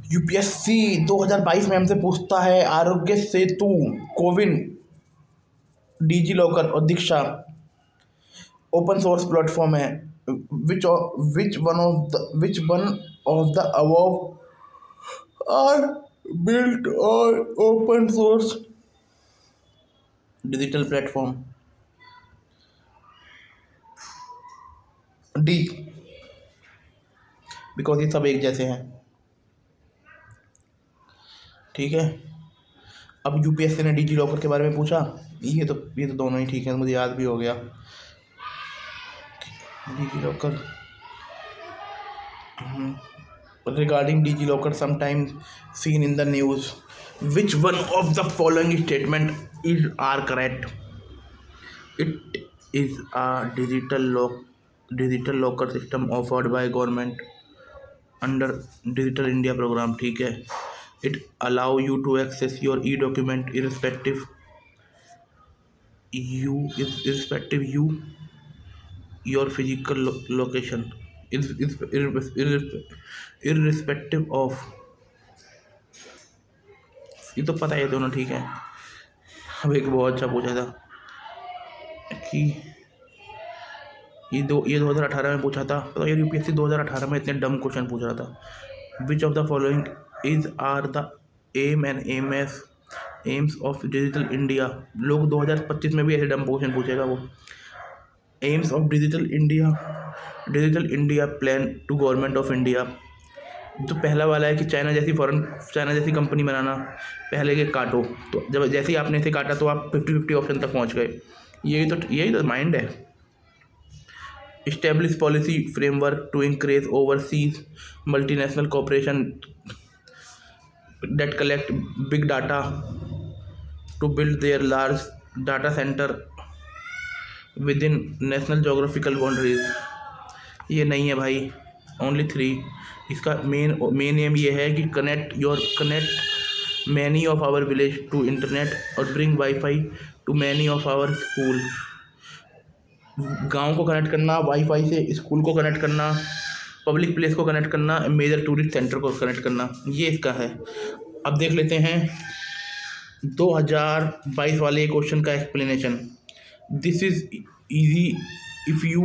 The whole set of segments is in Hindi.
यूपीएससी 2022 में हमसे पूछता है आरोग्य सेतु, कोविन, डिजी लॉकर और दीक्षा ओपन सोर्स प्लेटफॉर्म है। Which one of the above are built और open source digital platform? D, because ये सब एक जैसे हैं। ठीक है, अब यूपीएससी ने डिजी लॉकर के बारे में पूछा, ये तो दोनों ही ठीक है, मुझे याद भी हो गया। Digi locker, regarding DigiLocker sometimes seen in the news, which one of the following statement are correct? It is a digital locker system offered by government under Digital India program. ठीक है, it allow you to access your e-document irrespective your physical location, irrespective of, ये तो पता है, दोनों ठीक है। अब एक बहुत अच्छा पूछा था कि ये 2018 में पूछा था, तो ये यूपीएससी 2018 में इतने डम क्वेश्चन पूछ रहा था। Which of the following is are the aims of digital India? लोग 2025 में भी ऐसे डम क्वेश्चन पूछेगा वो। Aims of digital India plan to government of India. जो पहला वाला है कि चाइना जैसी कंपनी बनाना, पहले के काटो, तो जब जैसे ही आपने इसे काटा तो आप 50-50 ऑप्शन तक पहुंच गए। यही तो माइंड है। Establish policy framework to increase overseas multinational corporation that collect big data to build their large data centre within national geographical boundaries. ये नहीं है भाई, ओनली 3। इसका मेन एम ये है कि connect many of our village to internet और bring wifi to many of our school. गांव को कनेक्ट करना वाईफाई से, स्कूल को कनेक्ट करना, पब्लिक प्लेस को कनेक्ट करना, मेजर टूरिस्ट सेंटर को कनेक्ट करना, ये इसका है। अब देख लेते हैं 2022 वाले क्वेश्चन का explanation. This is easy if you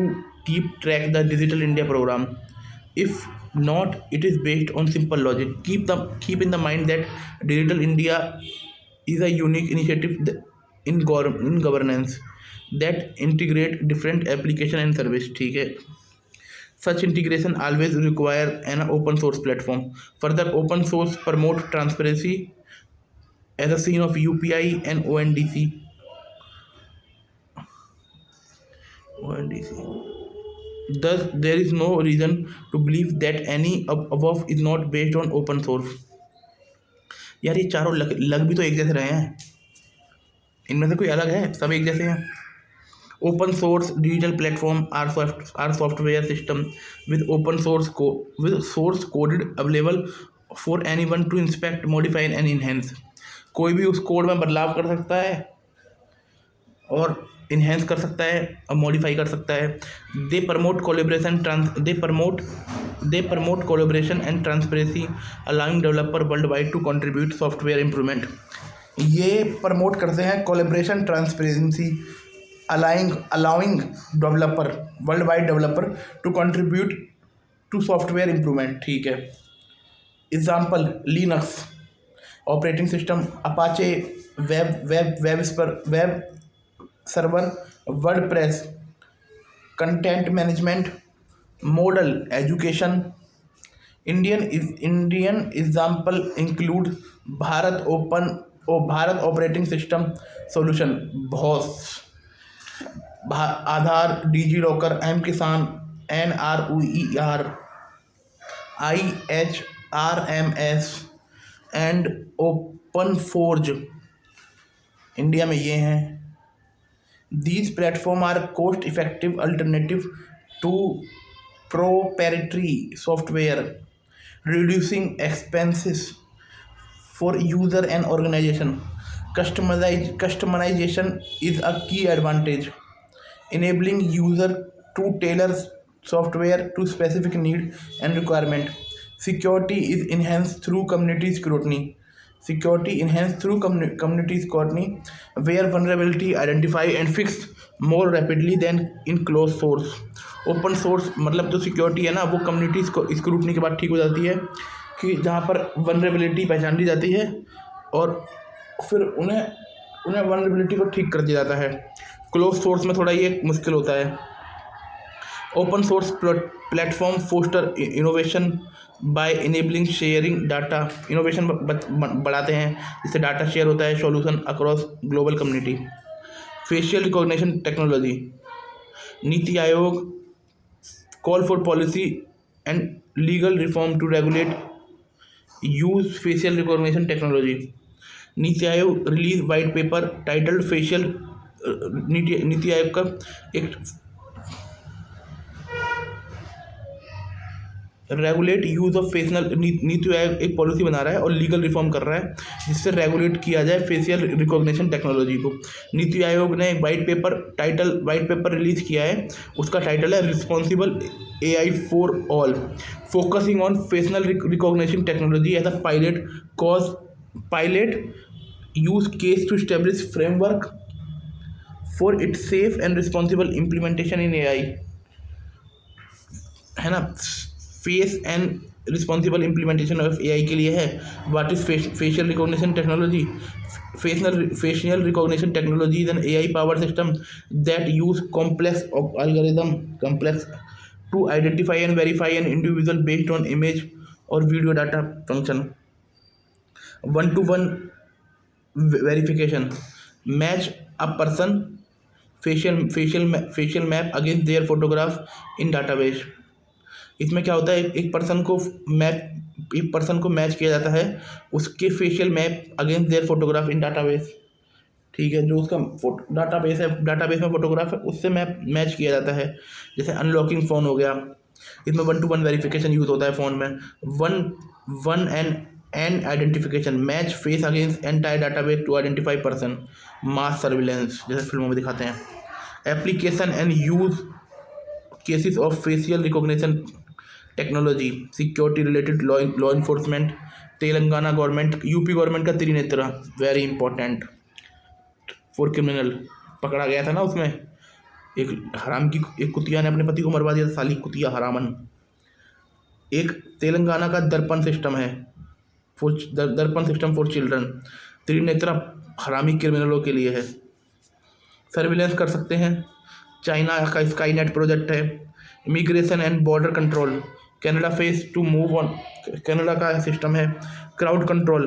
keep track the digital India programme. If not, it is based on simple logic. Keep in the mind that Digital India is a unique initiative in governance that integrate different application and service. ठीक है, such integration always require an open source platform. Further, open source promote transparency as a seen of UPI and ONDC. Thus, there is no reason to believe that any above is not based on open source. यार ये चारों लग भी तो एक जैसे रहे हैं, इनमें से कोई अलग है? सब एक जैसे हैं। Open source digital platform are software system with source coded available for anyone to inspect, modify and enhance. कोई भी उस कोड में बदलाव कर सकता है और इन्हेंस कर सकता है और मॉडिफाई कर सकता है। They promote collaboration and transparency allowing developer worldwide to contribute software improvement. ये प्रमोट करते हैं collaboration, transparency, allowing developer worldwide developer to contribute to software improvement. ठीक है, example Linux operating system, Apache web server, WordPress, content management, model education. Indian example include Bharat operating system solution, BOSS, Aadhaar, DigiLocker, M Kisan, NRUER, IHRMS and open forge. India में ये हैं। These platforms are cost-effective alternative to proprietary software, reducing expenses for user and organization. Customization is a key advantage, enabling user to tailor software to specific need and requirement. Security is enhanced through community scrutiny. Security enhanced through community scrutiny, where vulnerability identify and fixed more rapidly than in closed source. Open source मतलब जो सिक्योरिटी है ना, वो कम्युनिटी स्क्रूटनी के बाद ठीक हो जाती है, कि जहाँ पर वनरेबिलिटी पहचान ली जाती है और फिर उन्हें वनरेबिलिटी को ठीक कर दिया जाता है। क्लोज सोर्स में थोड़ा ये मुश्किल होता है। Open source platform foster innovation by enabling sharing data. Innovation बढ़ाते हैं, जिससे डाटा शेयर होता है, solution across global community. Facial recognition technology. NITI Aayog call for policy and legal reform to regulate use facial recognition technology. NITI Aayog release white paper titled facial. NITI Aayog का एक regulate use of facial. NITI आयोग एक पॉलिसी बना रहा है और लीगल रिफॉर्म कर रहा है, जिससे रेगुलेट किया जाए फेशियल रिकॉग्निशन टेक्नोलॉजी को। नीति आयोग ने वाइट पेपर रिलीज किया है, उसका टाइटल है responsible AI for all, focusing on facial recognition technology as a pilot use case to establish framework for its safe and responsible implementation in AI, है ना। Face and responsible implementation of AI के लिए है। What is facial recognition technology? Facial recognition technology is an AI powered system that use complex to identify and verify an individual based on image or video data function. One-to-one verification match a person facial map against their photograph in database. इसमें क्या होता है, एक पर्सन को मैच किया जाता है उसके facial map against their photograph in database. ठीक है, जो उसका डाटाबेस में फोटोग्राफ है उससे मैच किया जाता है। जैसे अनलॉकिंग फ़ोन हो गया, इसमें 1-to-1 वेरिफिकेशन यूज़ होता है फ़ोन में। One and identification match face against entire database to identify person. Mass surveillance, जैसे फिल्मों में दिखाते हैं। Application and use cases of facial recognition technology, security related law enforcement. Telangana government, UP government का Trinetra, very important for criminal. पकड़ा गया था ना उसमें, एक कुतिया ने अपने पति को मरवा दिया था, साली कुतिया हरामन। एक तेलंगाना का दर्पण सिस्टम है, दर्पण सिस्टम फॉर चिल्ड्रन। त्रिनेत्रा हरामी क्रिमिनलों के लिए है, सर्विलेंस कर सकते हैं। चाइना का स्काईनेट प्रोजेक्ट है। Immigration and border control, Canada face to move on, Canada का सिस्टम है। क्राउड कंट्रोल,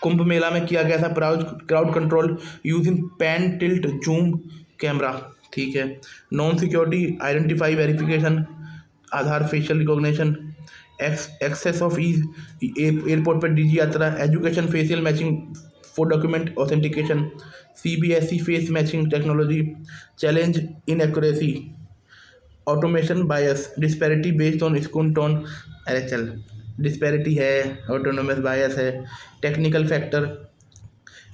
कुंभ मेला में किया गया था crowd control using pan tilt zoom camera. ठीक है। Non security identify verification, Aadhaar facial recognition. Access of ease, airport पर DG Yatra. Education facial matching for document authentication. CBSE face matching technology. Challenge in accuracy, automation bias, disparity based on skin tone. LHL disparity है, ऑटोनोमस बायस है। टेक्निकल फैक्टर,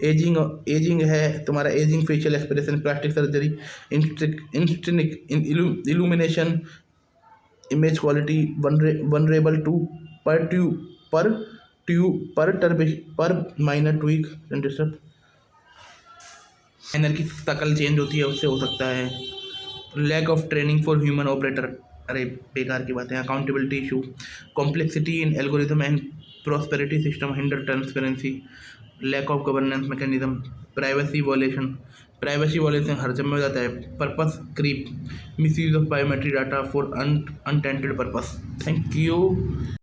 एजिंग है तुम्हारा, ageing facial expression, plastic surgery. Illumination, image quality, vulnerable to पर minor tweak and disturb. Minor की शक्ल चेंज होती है, उससे हो सकता है। Lack of training for human operator, अरे बेकार की बातें। Accountability issue, complexity in algorithm and prosperity system hinder transparency. Lack of governance mechanism, privacy violation हर जगह में हो जाता है। Purpose creep, misuse of biometric data for untended purpose. Thank you.